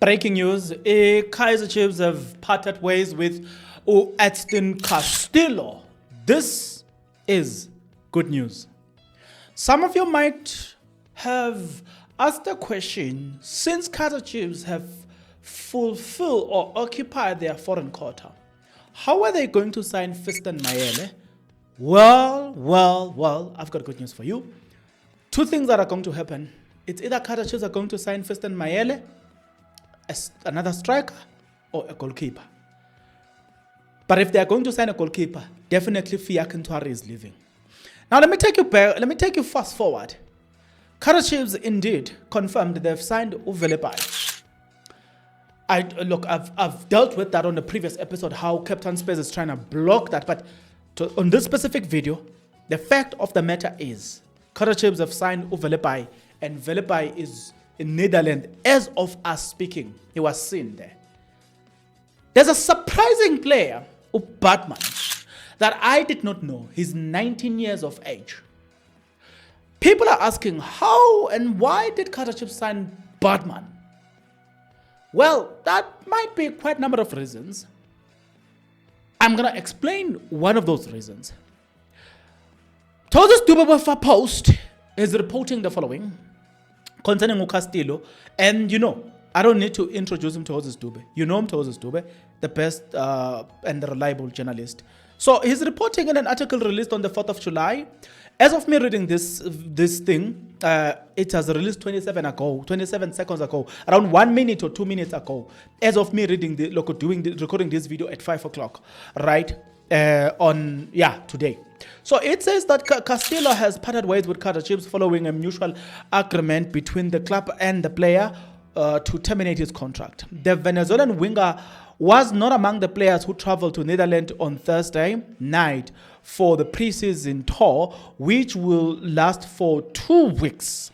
Breaking news, Kaiser Chiefs have parted ways with Edson Castillo. This is good news. Some of you might have asked the question, since Kaiser Chiefs have fulfilled or occupied their foreign quota, how are they going to sign Fiston Mayele? Well, I've got good news for you. Two things that are going to happen. It's either Kaiser Chiefs are going to sign Fiston Mayele, another striker, or a goalkeeper. But if they are going to sign a goalkeeper, definitely Fia Kintwari is leaving. Now let me take you back. Let me take you fast forward. Kaiser Chiefs indeed confirmed they've signed Velebayi. I've dealt with that on the previous episode, how Captain Space is trying to block that. But on this specific video, the fact of the matter is, Kaiser Chiefs have signed Velebayi, and Velebayi is in Netherlands as of us speaking. He was seen there. There's a surprising player, Baartman, that I did not know. He's 19 years of age. People are asking how and why did Kaiser Chiefs sign Baartman? Well, that might be quite a number of reasons. I'm going to explain one of those reasons. Toses Dube Post is reporting the following concerning Castillo, and I don't need to introduce him to Moses Dube. You know him to Moses Dube, the best and the reliable journalist. So he's reporting in an article released on the 4th of July. As of me reading this thing, it has released 27 seconds ago, around 1 minute or 2 minutes ago. As of me reading recording this video at 5 o'clock, right? Today. So it says that Castillo has parted ways with Kaiser Chiefs following a mutual agreement between the club and the player to terminate his contract. The Venezuelan winger was not among the players who traveled to Netherlands on Thursday night for the preseason tour, which will last for 2 weeks.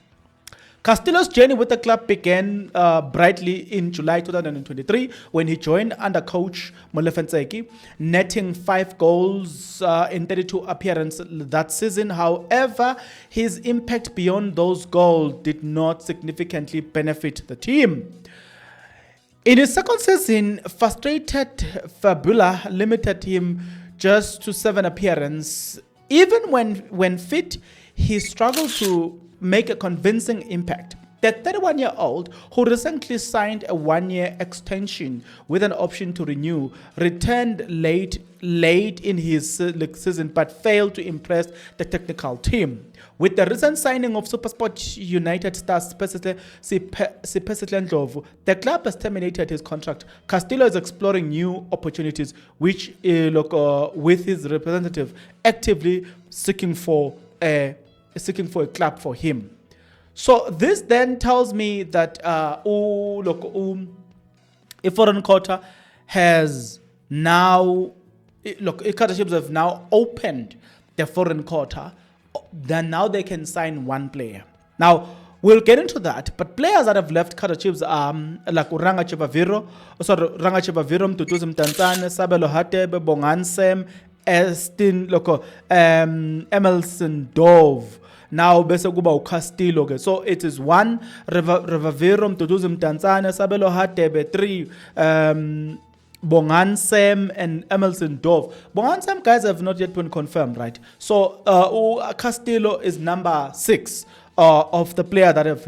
Castillo's journey with the club began brightly in July 2023 when he joined under coach Molefenseki, netting 5 goals in 32 appearances that season. However, his impact beyond those goals did not significantly benefit the team. In his second season, frustrated Fabula limited him just to 7 appearances. Even when fit, he struggled to make a convincing impact. The 31-year-old, who recently signed a 1-year extension with an option to renew, returned late in his season but failed to impress the technical team. With the recent signing of SuperSport United star Sipesihle Ndlovu, the club has terminated his contract. Castillo is exploring new opportunities, which with his representative actively seeking for a club for him. So this then tells me that a foreign quota has now, Kaiser Chiefs have now opened the foreign quota. Then now they can sign 1 player. Now we'll get into that, but players that have left Kaiser Chiefs are like Ranga Chebaviro, Mtutuzi Mtanzane, Sabelo Hatebe, Bongansem, Emerson Dove. Now bese kuba Castillo ke. So it is 1 Rivaviro Mtutuzi Mtanzane, Sabelo Hatebe, 3 Bongansem and Emerson Dove. Bongansem guys have not yet been confirmed, right? So Castillo is number 6 of the player that have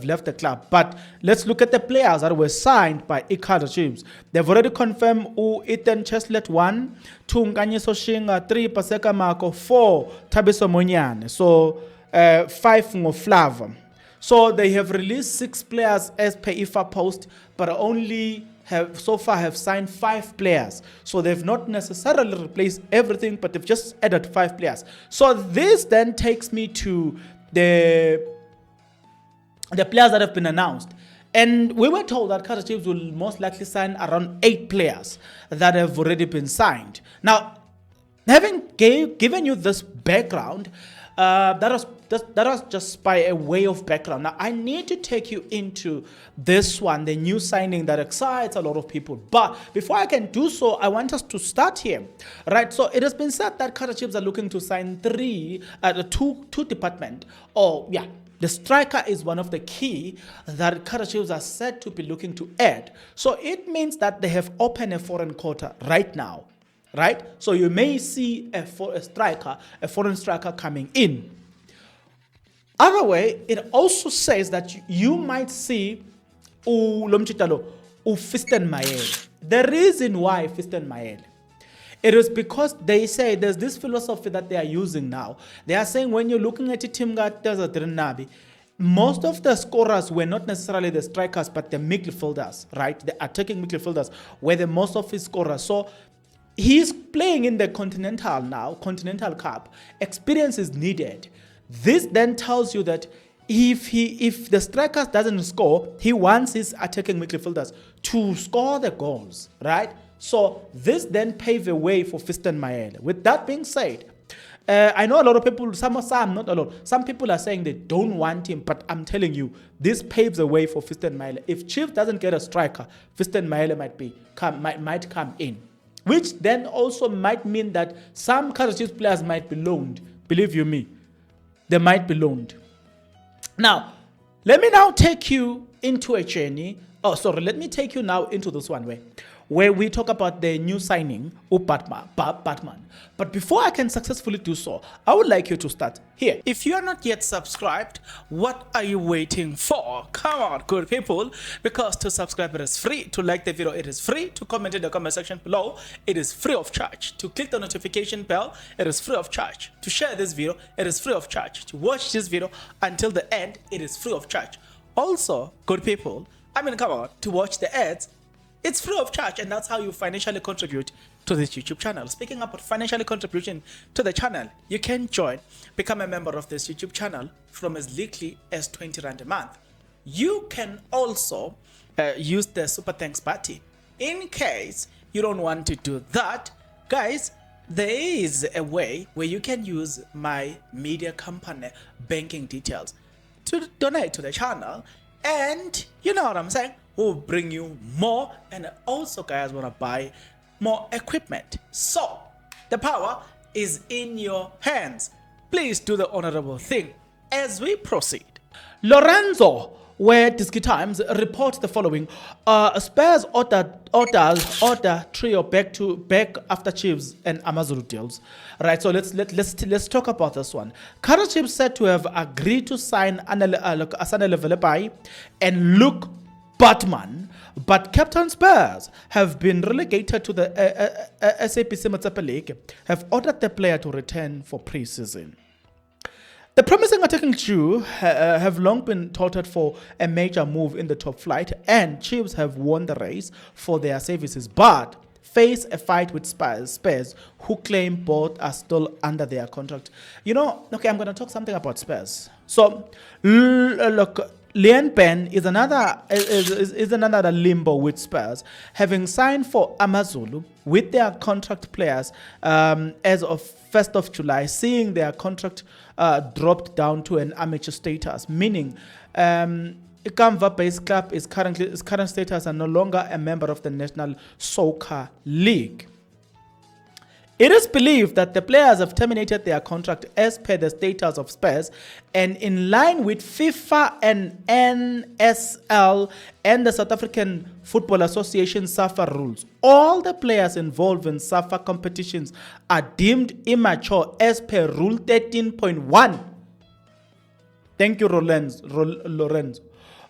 left the club. But let's look at the players that were signed by Kaiser Chiefs. They've already confirmed Ethan Cheslet 1, 2 Nkanyiso Shinga, 3 Paseka Marco, 4 Tabiso Monyane, so 5 Ngoflava. So they have released 6 players as per IFA post, but only have signed 5 players. So they've not necessarily replaced everything, but they've just added 5 players. So this then takes me to the players that have been announced. And we were told that Kaiser Chiefs will most likely sign around 8 players that have already been signed. Now, having given you this background, that was just by a way of background. Now, I need to take you into this one, the new signing that excites a lot of people. But before I can do so, I want us to start here, right? So it has been said that Kaiser Chiefs are looking to sign two department, The striker is one of the key that Kaizer Chiefs are said to be looking to add. So it means that they have opened a foreign quota right now, right? So you may see a foreign striker coming in. Other way, it also says that you might see Fiston Mayele. The reason why Fiston Mayele, it is because they say there's this philosophy that they are using now. They are saying when you're looking at Nabi, most of the scorers were not necessarily the strikers, but the midfielders, right? The attacking midfielders were the most of his scorers. So he's playing in the Continental Cup. Experience is needed. This then tells you that if the strikers doesn't score, he wants his attacking midfielders to score the goals, right? So this then paved the way for Fiston Mayele. With that being said, I know a lot of people, not a lot, some people are saying they don't want him, but I'm telling you, this paves the way for Fiston Mayele. If Chiefs doesn't get a striker, Fiston Mayele might come in, which then also might mean that some Kaizer Chiefs players might be loaned. Believe you me, they might be loaned. Now, let me now take you into a journey. Let me take you now into this one where we talk about the new signing of Baartman. But before I can successfully do so, I would like you to start here. If you are not yet subscribed, what are you waiting for? Come on, good people, because to subscribe it is free, to like the video it is free, to comment in the comment section below it is free of charge, to click the notification bell it is free of charge, to share this video it is free of charge, to watch this video until the end it is free of charge. Also, good people, come on, to watch the ads, it's free of charge, and that's how you financially contribute to this YouTube channel. Speaking about financially contribution to the channel, you can become a member of this YouTube channel from as little as 20 Rand a month. You can also use the Super Thanks button. In case you don't want to do that, guys, there is a way where you can use my media company banking details to donate to the channel, and you know what I'm saying, will bring you more, and also guys want to buy more equipment. So the power is in your hands. Please do the honorable thing as we proceed. Lorenzo, where Disky Times reports the following: Spurs order trio back after Chiefs and Amazulu deals. Right, so let's talk about this one. Kaizer Chiefs said to have agreed to sign Baartman and Velebayi and Baartman, but Captain Spurs have been relegated to the SABC Matsepe League, have ordered the player to return for pre-season. The promising attacking Jew have long been touted for a major move in the top flight, and Chiefs have won the race for their services, but face a fight with Spurs, who claim both are still under their contract. You know, okay, I'm going to talk something about Spurs. So, look, Leon Ben is another limbo with Spurs, having signed for Amazulu with their contract players as of 1st of July, seeing their contract dropped down to an amateur status, meaning Ikamva-based club its current status are no longer a member of the National Soccer League. It is believed that the players have terminated their contract as per the status of Spurs, and in line with FIFA and NSL and the South African Football Association SAFA rules, all the players involved in SAFA competitions are deemed immature as per Rule 13.1. Thank you, Lorenzo.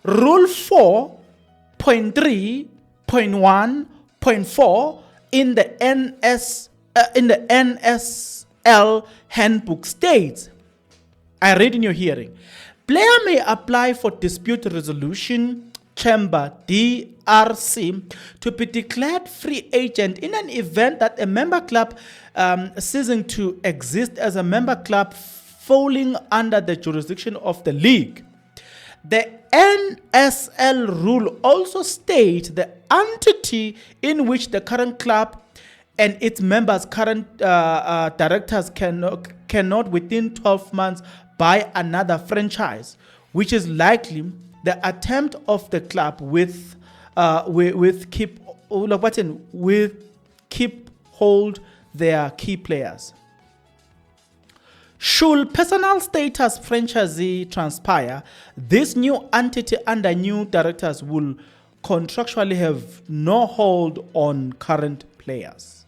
Rule 4.3.1.4 in the NSL handbook states, I read in your hearing, player may apply for dispute resolution chamber DRC to be declared free agent in an event that a member club ceasing to exist as a member club falling under the jurisdiction of the league. The NSL rule also states the entity in which the current club and its members, current directors cannot within 12 months buy another franchise, which is likely the attempt of the club with keep hold their key players. Should personal status franchisee transpire, this new entity under new directors will contractually have no hold on current players.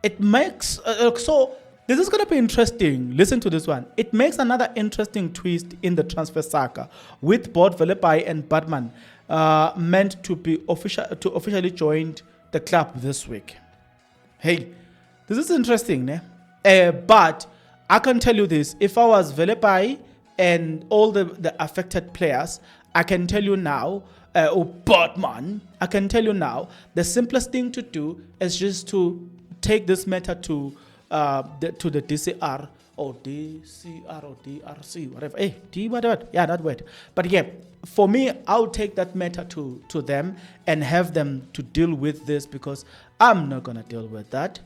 It makes so this is going to be interesting. Listen to this one. It makes another interesting twist in the transfer saga, with both Velebayi and Baartman meant to be officially joined the club this week. Hey, this is interesting, ne? But I can tell you this: if I was Velebayi and all the affected players, I can tell you now, or Baartman, I can tell you now, the simplest thing to do is just to take this matter to the DCR or DCR or DRC, whatever. Hey, D whatever. Yeah, that word. But yeah, for me, I'll take that matter to them and have them to deal with this, because I'm not gonna deal with that.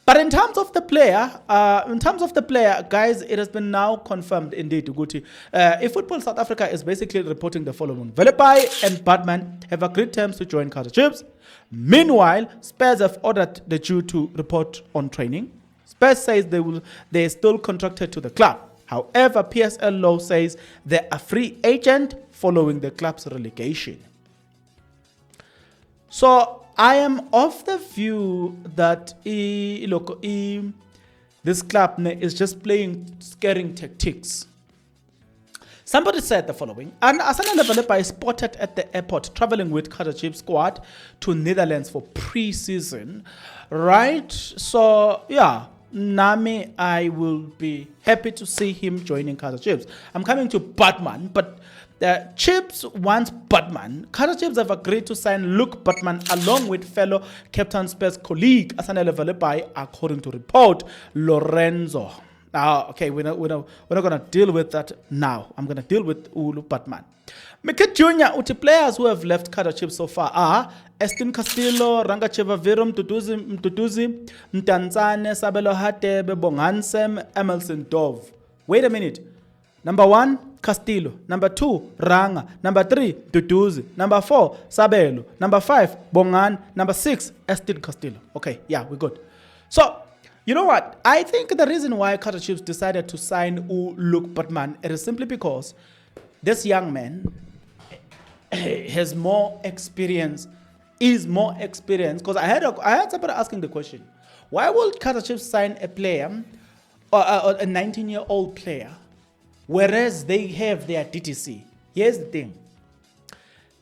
But in terms of the player, guys, it has been now confirmed indeed, Uguti. eFootball South Africa is basically reporting the following: Velebayi and Baartman have agreed terms to join Kaizer Chiefs. Meanwhile, Spurs have ordered the Jew to report on training. Spurs says they are still contracted to the club. However, PSL law says they are free agent following the club's relegation. So I am of the view that this club is just playing scaring tactics. Somebody said the following: and Baartman and Velebayi is spotted at the airport traveling with Kaizer Chiefs squad to Netherlands for pre-season. Right? So yeah, Nami, I will be happy to see him joining Kaizer Chiefs. I'm coming to Baartman, but the Chiefs wants Baartman. Kaizer Chiefs have agreed to sign Luke Baartman along with fellow Captain Spurs colleague Baartman and Velebayi, according to report Lorenzo. Now, okay, we're not gonna deal with that now. I'm gonna deal with Luke Baartman. Mickey Junior, uti players who have left Kaizer Chiefs so far are Castillo, Rangacheva Virum, Mtutuzi, Mtanzane, Sabelo Hatebe, Bongansem, Emerson Dove. Wait a minute. Number 1, Castillo. Number 2, Ranga. Number 3, Duduzi. Number 4, Sabelo. Number 5, Bongan. Number 6, Castillo. Okay, yeah, we're good. So, you know what? I think the reason why Kaizer Chiefs decided to sign Luke Baartman is simply because this young man has more experience, because I had somebody asking the question: why will Kaizer Chiefs sign a player, or a 19-year-old player, whereas they have their DTC? Here's the thing: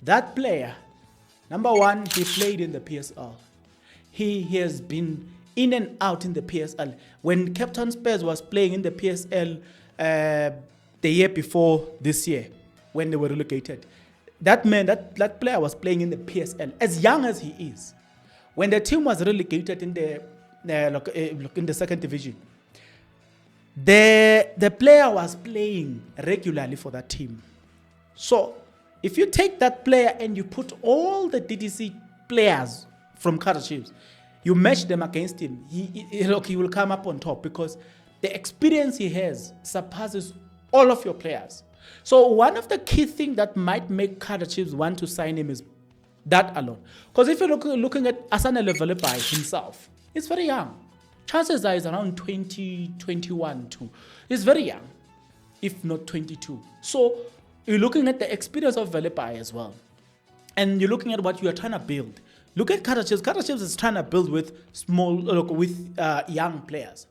that player, number 1, he played in the PSL. He has been in and out in the PSL. When Captain Spurs was playing in the PSL the year before this year, when they were relegated, that player was playing in the PSL as young as he is. When the team was relegated in the second division, the player was playing regularly for that team. So if you take that player and you put all the DTC players from Kaizer Chiefs, you match them against him, he will come up on top, because the experience he has surpasses all of your players. So one of the key things that might make Kaizer Chiefs want to sign him is that alone. Because if you're looking at Baartman and Velebayi himself, he's very young. Chances are he's around 20, 21 too. He's very young, if not 22. So you're looking at the experience of Velebayi as well. And you're looking at what you are trying to build. Look at Kaizer Chiefs. Kaizer Chiefs is trying to build with young players.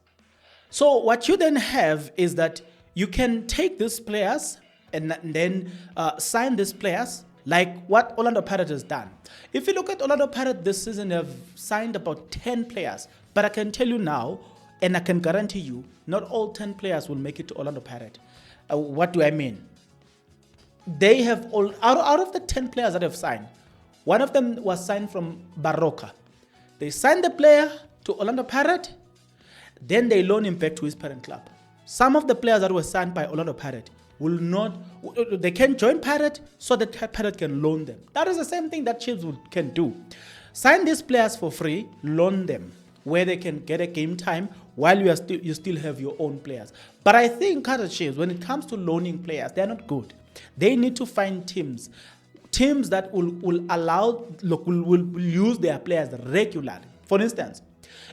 So what you then have is that you can take these players and then sign these players, like what Orlando Pirates has done. If you look at Orlando Pirates this season, they have signed about 10 players. But I can tell you now, and I can guarantee you, not all 10 players will make it to Orlando Pirates. What do I mean? They have out of the 10 players that have signed, one of them was signed from Baroka. They signed the player to Orlando Pirates, then they loan him back to his parent club. Some of the players that were signed by Orlando Pirates they can join Pirates so that Pirates can loan them. That is the same thing that Chiefs can do. Sign these players for free, loan them, where they can get a game time while you still have your own players. But I think Kaizer Chiefs, when it comes to loaning players, they're not good. They need to find teams that will use their players regularly. For instance,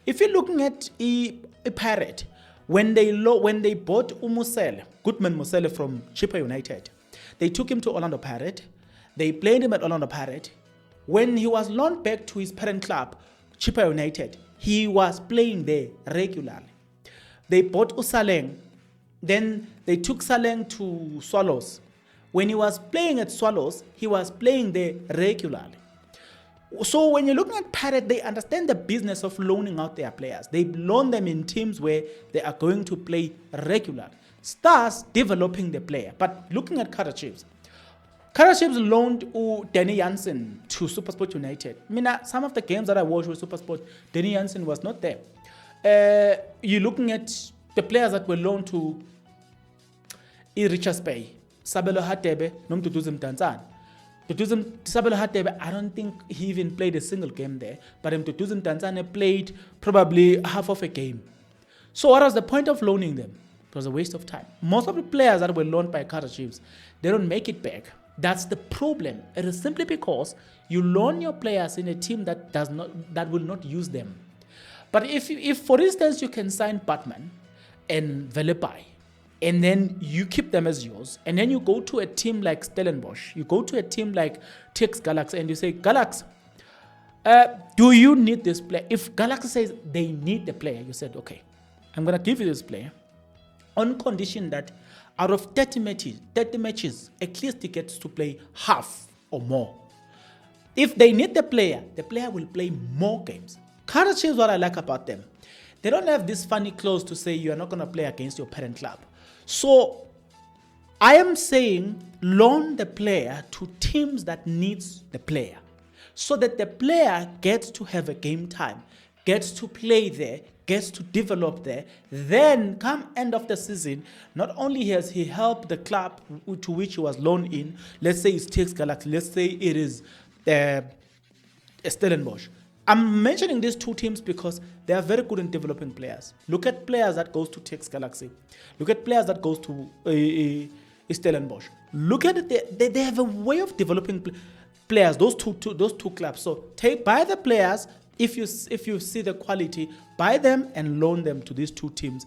if you're looking at a Pirate, When they bought Goodman Musele from Chippa United, they took him to Orlando Pirates. They played him at Orlando Pirates. When he was loaned back to his parent club, Chippa United, he was playing there regularly. They bought Usaleng. Then they took Saleng to Swallows. When he was playing at Swallows, he was playing there regularly. So when you're looking at Pirates, they understand the business of loaning out their players. They loan them in teams where they are going to play regularly. Stars developing the player. But looking at Kaizer Chiefs loaned Danny Jansen to SuperSport United. Some of the games that I watched with SuperSport, Danny Jansen was not there. You're looking at the players that were loaned to Richards Bay, Sabelo Hatebe, Nomtutuzim Tanzan. Sabelo Hatebe, I don't think he even played a single game there, but Mtutuzim Tanzania played probably half of a game. So what was the point of loaning them? It was a waste of time. Most of the players that were loaned by Kaizer Chiefs, they don't make it back. That's the problem. It is simply because you loan your players in a team that will not use them. But if for instance you can sign Baartman and Velebayi, and then you keep them as yours, and then you go to a team like Stellenbosch, you go to a team like TX Galaxy, and you say, Galaxy, do you need this player? If Galaxy says they need the player, you said, okay, I'm going to give you this player on condition that out of 30 matches, at least he gets to play half or more. If they need the player will play more games. Kaizer Chiefs, what I like about them, they don't have this funny clause to say you are not going to play against your parent club. So I am saying loan the player to teams that needs the player so that the player gets to have a game time, gets to play there, gets to develop there. Then come end of the season, not only has he helped the club to which he was loaned in, let's say it's TX Galaxy, let's say it is Stellenbosch. I'm mentioning these two teams because they are very good in developing players. Look at players that goes to TX Galaxy. Look at players that goes to Stellenbosch. Look at it. They have a way of developing players. Those two clubs. So buy the players. If you see the quality, buy them and loan them to these two teams.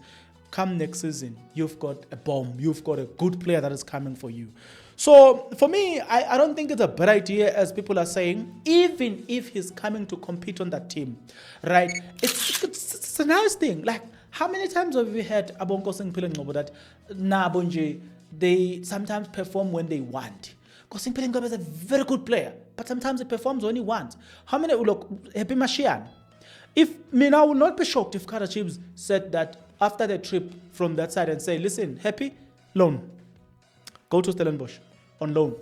Come next season, you've got a bomb. You've got a good player that is coming for you. So for me, I don't think it's a bad idea, as people are saying, even if he's coming to compete on that team, right? It's a nice thing. Like, how many times have we had Abonko Singpileng Ngobo that Bonje, they sometimes perform when they want? Because Singpileng Ngobo is a very good player, but sometimes he performs when he wants. How many look Happy Mashian? I will not be shocked if Kaizer Chiefs said that after the trip from that side and say, listen, Happy, loan. Go to Stellenbosch on loan.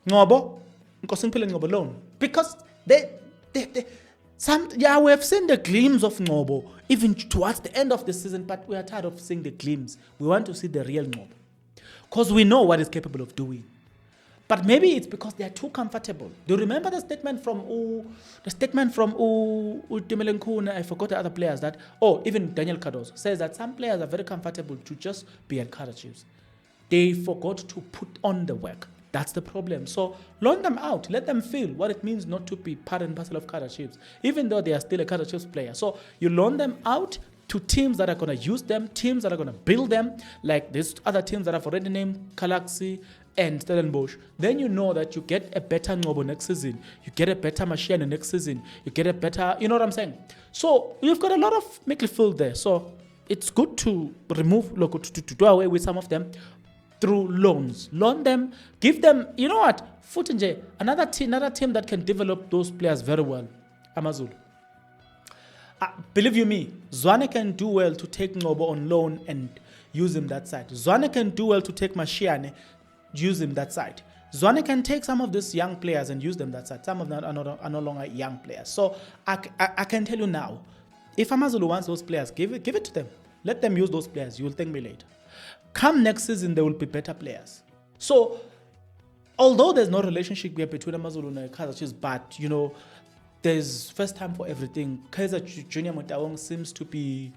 Ngobo, loan. Because we have seen the glimpse of Ngobo even towards the end of the season, but we are tired of seeing the glimpse. We want to see the real Ngobo. Because we know what he's capable of doing. But maybe it's because they are too comfortable. Do you remember the statement from Timelenkuna? I forgot the other players that, even Daniel Cardoso says that some players are very comfortable to just be at Kaizer Chiefs. They forgot to put on the work. That's the problem. So loan them out. Let them feel what it means not to be part and parcel of Kaizer Chiefs, even though they are still a Kaizer Chiefs player. So you loan them out to teams that are going to use them, teams that are going to build them, like these other teams that I've already named, Galaxy and Stellenbosch. Then you know that you get a better Ngobo next season. You get a better Mashiane next season. You get a better, you know what I'm saying? So you've got a lot of midfield there. So it's good to remove, to do away with some of them through loans. Loan them, give them, you know what? Futinje, another team that can develop those players very well. Amazulu. Believe you me, Zwane can do well to take Ngobo on loan and use him that side. Zwane can do well to take Mashiane, use him that side. Zwane can take some of these young players and use them that side. Some of them are no longer young players. So I can tell you now, if Amazulu wants those players, give it to them. Let them use those players. You will thank me later. Come next season, there will be better players. So, although there's no relationship here between Amazulu and Kaizer Chiefs, but, there's first time for everything. Kaizer Junior Motawong seems to be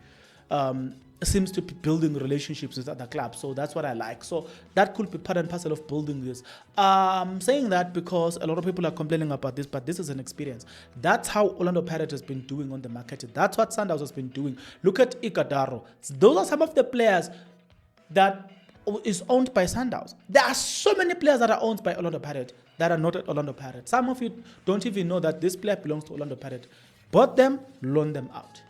seems to be building relationships with other clubs. So that's what I like. So that could be part and parcel of building this. I'm saying that because a lot of people are complaining about this, but this is an experience. That's how Orlando Pirates has been doing on the market. That's what Sundowns has been doing. Look at Ikadaro. Those are some of the players that is owned by Sundowns. There are so many players that are owned by Orlando Pirates that are not at Orlando Pirates. Some of you don't even know that this player belongs to Orlando Pirates. Bought them, loan them out.